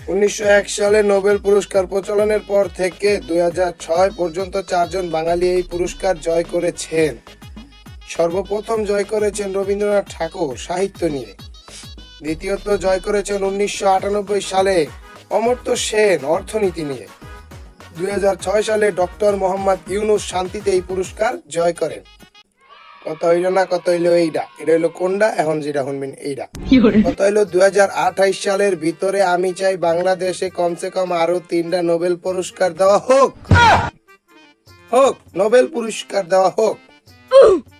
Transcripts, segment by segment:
1901 সালে নোবেল পুরস্কার প্রচলনের পর থেকে 2006 পর্যন্ত 4 জন বাঙালি এই পুরস্কার জয় করেছেন। সর্বপ্রথম জয় করেছেন রবীন্দ্রনাথ ঠাকুর সাহিত্য নিয়ে। দ্বিতীয়ত জয় করেছেন 1998 সালে অমর্ত্য সেন অর্থনীতি নিয়ে। 2006 সালে ডক্টর মোহাম্মদ ইউনূস শান্তিতে এই পুরস্কার জয় করেন। কত হইল না, কত হইলো এইটা, এটা হইলো কোনটা, এখন যেটা শুনবেন এইটা। কত হইলো 2028 সালের ভিতরে আমি চাই বাংলাদেশে কমসে কম আরো 3টা নোবেল পুরস্কার দেওয়া হোক, নোবেল পুরস্কার দেওয়া হোক।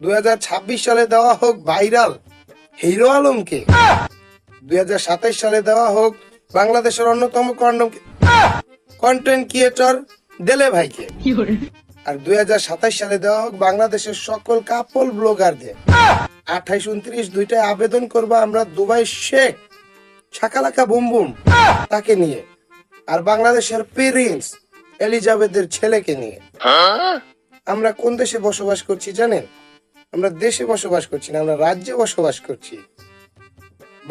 2026 সালে দেওয়া হোক ভাইরাল হিরো আলমকে। 2027 সালে দেওয়া হোক বাংলাদেশের অন্যতম কন্টেন্ট ক্রিয়েটর দেলে ভাইকে। আর 2027 সালে দেওয়া হোক বাংলাদেশের সকল কাপল ব্লগারদের। 28-29 দুইটায় আবেদন করবো আমরা Dubai Sheikh Shakalaka boom boom তাকে নিয়ে, আর বাংলাদেশের প্রিন্স এলিজাবেথের ছেলেকে নিয়ে। আমরা কোন দেশে বসবাস করছি জানেন? আমরা দেশে বসবাস করছি না, আমরা রাজ্যে বসবাস করছি।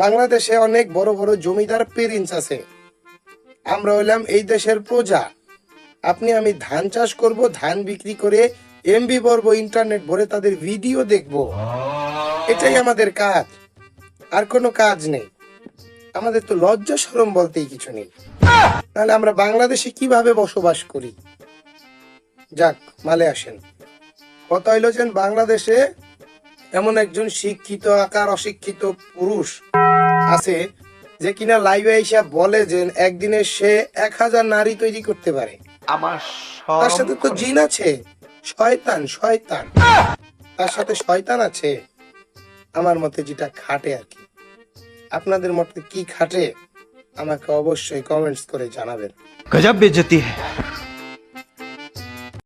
বাংলাদেশে অনেক বড় বড় জমিদার প্রিন্স আছে, আমরা হইলাম এই দেশের প্রজা। আপনি আমি ধান চাষ করব, ধান বিক্রি করে এমবি ভরবো, ইন্টারনেট ভরে তাদের ভিডিও দেখব, এটাই আমাদের কাজ, আর কোনো কাজ নেই। আমাদের তো লজ্জা শরম বলতেই কিছু নেই, তাহলে আমরা বাংলাদেশে কিভাবে বসবাস করি? যাক, মালে আসেন। কথা হইল যে বাংলাদেশে এমন একজন শিক্ষিত আকার অশিক্ষিত পুরুষ আছে যে কিনা লাইভে এসে বলে যে একদিনে সে 1000 নারী তৈরি করতে পারে। তার সাথে তো জিন আছে, শয়তান, তার সাথে শয়তান আছে। আমার মতে যেটা খাটে আর কি। আপনাদের মতে কি খাটে আমাকে অবশ্যই কমেন্টস করে জানাবেন। গজব বেইজ্জতি है।